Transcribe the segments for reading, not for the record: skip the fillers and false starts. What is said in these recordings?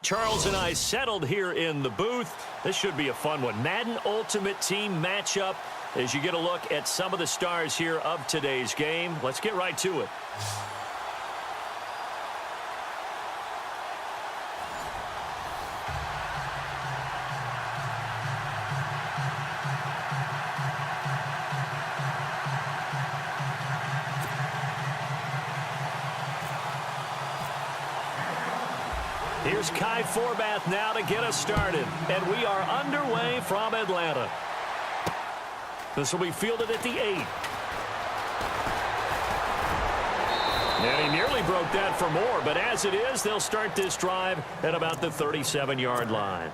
Charles and I settled here in the booth. This should be a fun one. Madden Ultimate Team matchup as you get a look at some of the stars here of today's game. Let's get right to it. Here's Kai Forbath now to get us started. And we are underway from Atlanta. This will be fielded at the 8. And he nearly broke that for more, but as it is, they'll start this drive at about the 37-yard line.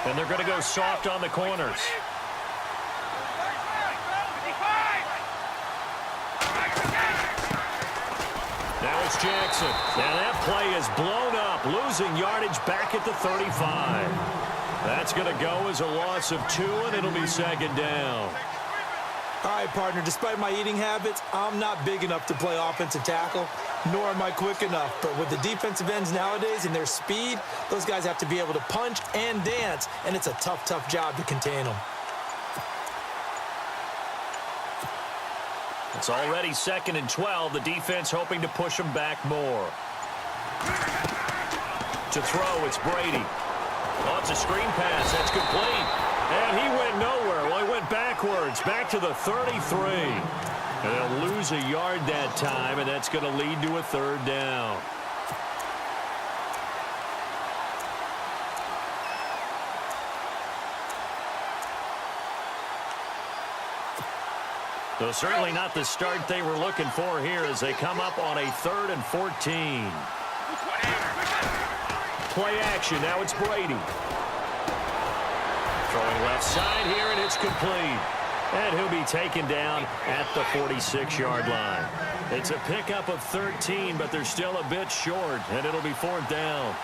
And they're going to go soft on the corners. Now it's Jackson. And that play is blown up, losing yardage back at the 35. That's going to go as a loss of 2, and it'll be second down. All right, partner, despite my eating habits, I'm not big enough to play offensive tackle, nor am I quick enough. But with the defensive ends nowadays and their speed, those guys have to be able to punch and dance, and it's a tough, tough job to contain them. It's already 2nd and 12. The defense hoping to push them back more. To throw, it's Brady. Oh, it's a screen pass. That's complete. And he went nowhere. Well, he went backwards, back to the 33. And they'll lose a yard that time, and that's going to lead to a 3rd down. So certainly not the start they were looking for here as they come up on a 3rd and 14. Play action. Now it's Brady. Throwing left side here, and it's complete. And he'll be taken down at the 46-yard line. It's a pickup of 13, but they're still a bit short, and it'll be 4th down.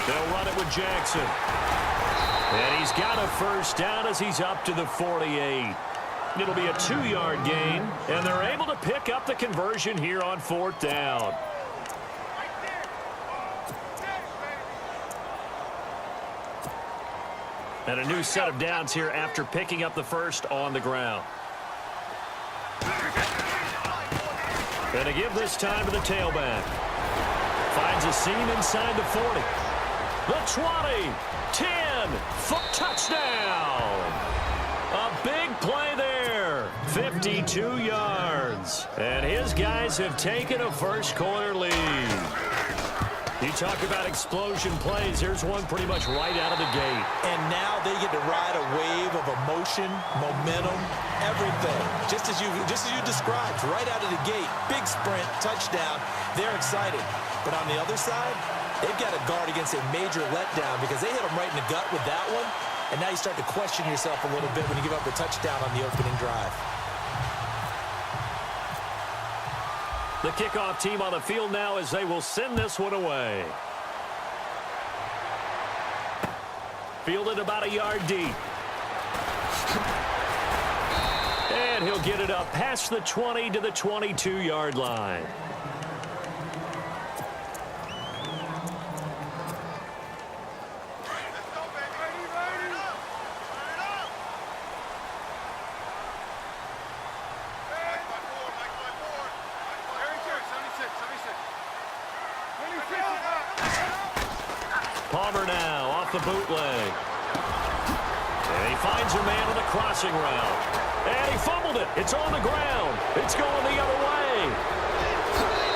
They'll run it with Jackson. And he's got a 1st down as he's up to the 48. It'll be a 2-yard gain, and they're able to pick up the conversion here on 4th down. And a new set of downs here after picking up the 1st on the ground. And a give this time to the tailback. Finds a seam inside the 40. The 20, 10, touchdown. A big play there. 52 yards. And his guys have taken a first-quarter lead. You talk about explosion plays. Here's one pretty much right out of the gate. And now they get to ride a wave of emotion, momentum, everything. Just as you described, right out of the gate. Big sprint, touchdown. They're excited. But on the other side, they've got to guard against a major letdown because they hit them right in the gut with that one. And now you start to question yourself a little bit when you give up the touchdown on the opening drive. The kickoff team on the field now as they will send this one away. Fielded about a yard deep. And he'll get it up past the 20 to the 22-yard line. Palmer now off the bootleg. And he finds a man on the crossing route. And he fumbled it. It's on the ground. It's going the other way.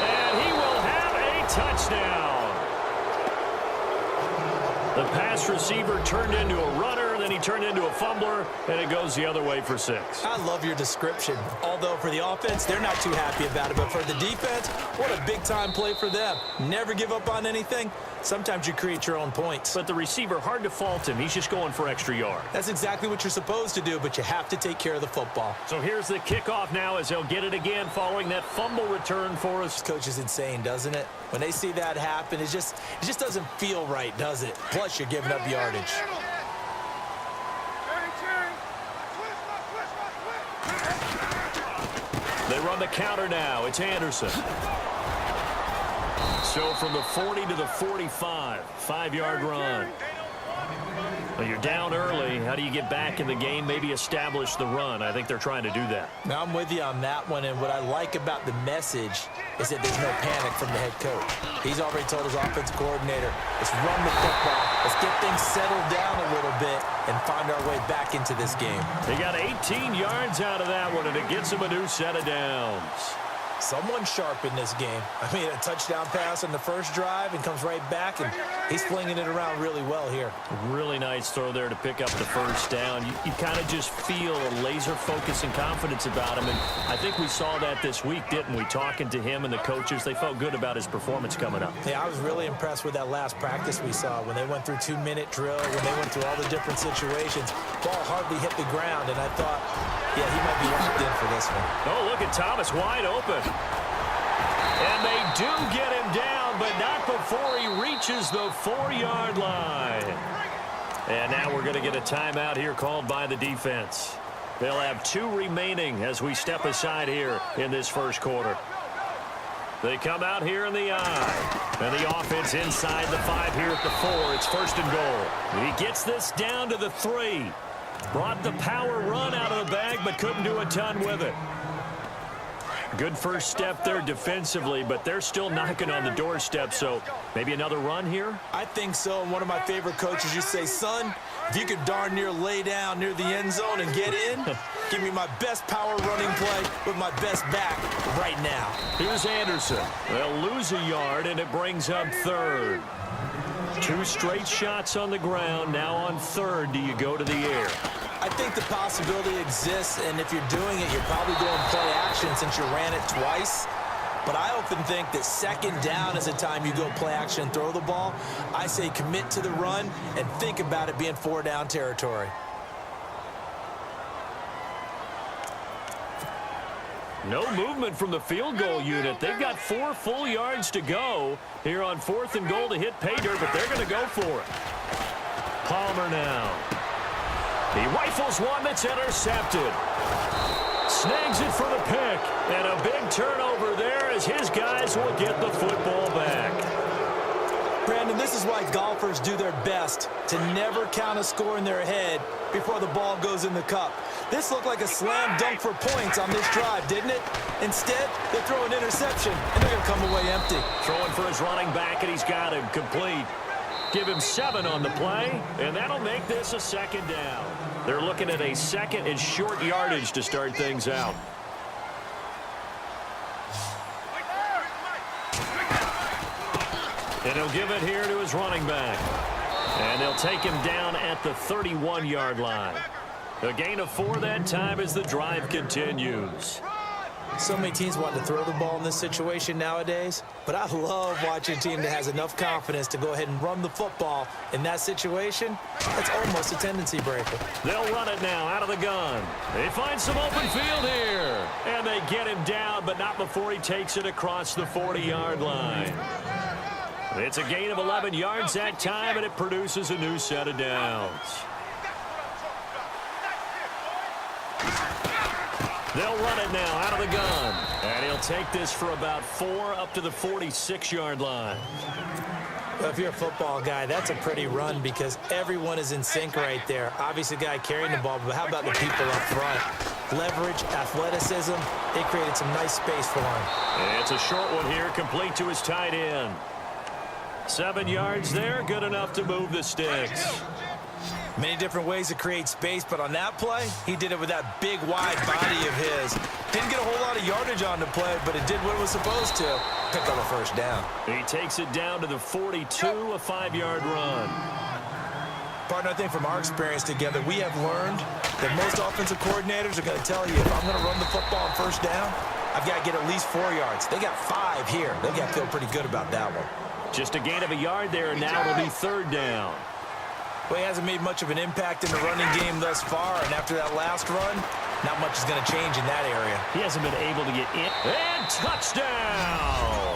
And he will have a touchdown. The pass receiver turned into a runner, then he turned into a fumbler, and it goes the other way for 6. I love your description. Although for the offense, they're not too happy about it. But for the defense, what a big-time play for them. Never give up on anything. Sometimes you create your own points. But the receiver, hard to fault him. He's just going for extra yard. That's exactly what you're supposed to do, but you have to take care of the football. So here's the kickoff now as they'll get it again following that fumble return for us. Coach is insane, doesn't it? When they see that happen, it just doesn't feel right, does it? Plus, you're giving up yardage. run the counter now. It's Anderson. So from the 40 to the 45, 5-yard run. Well, you're down early. How do you get back in the game, maybe establish the run? I think they're trying to do that. Now, I'm with you on that one, and what I like about the message is that there's no panic from the head coach. He's already told his offensive coordinator, let's run the football, let's get things settled down a little bit and find our way back into this game. He got 18 yards out of that one, and it gets him a new set of downs. Someone sharp in this game. I mean, a touchdown pass on the first drive and comes right back, and he's flinging it around really well here. Really nice throw there to pick up the first down. You kind of just feel a laser focus and confidence about him, and I think we saw that this week, didn't we? Talking to him and the coaches, they felt good about his performance coming up. Yeah, I was really impressed with that last practice we saw when they went through 2-minute drill, when they went through all the different situations. Ball hardly hit the ground, and I thought, yeah, he might be locked in for this one. Oh, look at Thomas wide open. And they do get him down, but not before he reaches the 4-yard line. And now we're going to get a timeout here called by the defense. They'll have 2 remaining as we step aside here in this first quarter. They come out here in the I. And the offense inside the 5 here at the 4. It's 1st and goal. He gets this down to the 3. Brought the power run out of the bag, but couldn't do a ton with it. Good first step there defensively, but they're still knocking on the doorstep, so maybe another run here? I think so, and one of my favorite coaches used to say, son, if you could darn near lay down near the end zone and get in, give me my best power running play with my best back right now. Here's Anderson. They'll lose a yard, and it brings up 3rd. 2 straight shots on the ground. Now on 3rd, do you go to the air? I think the possibility exists, and if you're doing it, you're probably going play action since you ran it twice. But I often think that 2nd down is a time you go play action and throw the ball. I say commit to the run and think about it being 4-down territory. No movement from the field goal unit. They've got 4 full yards to go here on 4th and goal to hit pay dirt, but they're going to go for it. Palmer now. He rifles one that's intercepted. Snags it for the pick. And a big turnover there as his guys will get the football back. Brandon, this is why golfers do their best to never count a score in their head before the ball goes in the cup. This looked like a slam dunk for points on this drive, didn't it? Instead, they throw an interception, and they're going to come away empty. Throwing for his running back, and he's got him complete. Give him 7 on the play, and that'll make this a 2nd down. They're looking at a 2nd and short yardage to start things out. And he'll give it here to his running back. And they'll take him down at the 31-yard line. A gain of 4 that time as the drive continues. So many teams want to throw the ball in this situation nowadays, but I love watching a team that has enough confidence to go ahead and run the football in that situation. That's almost a tendency breaker. They'll run it now out of the gun. They find some open field here, and they get him down, but not before he takes it across the 40-yard line. It's a gain of 11 yards that time, and it produces a new set of downs. They'll run it now out of the gun. And he'll take this for about 4 up to the 46-yard line. Well, if you're a football guy, that's a pretty run because everyone is in sync right there. Obviously, the guy carrying the ball, but how about the people up front? Leverage, athleticism, they created some nice space for him. And it's a short one here, complete to his tight end. 7 yards there, good enough to move the sticks. Many different ways to create space, but on that play, he did it with that big, wide body of his. Didn't get a whole lot of yardage on the play, but it did what it was supposed to. Picked up a 1st down. He takes it down to the 42, a 5-yard run. Partner, I think from our experience together, we have learned that most offensive coordinators are going to tell you, if I'm going to run the football on 1st down, I've got to get at least 4 yards. They got 5 here. They got to feel pretty good about that one. Just a gain of a yard there, and now it'll be 3rd down. Well, he hasn't made much of an impact in the running game thus far, and after that last run, not much is going to change in that area. He hasn't been able to get in. And touchdown!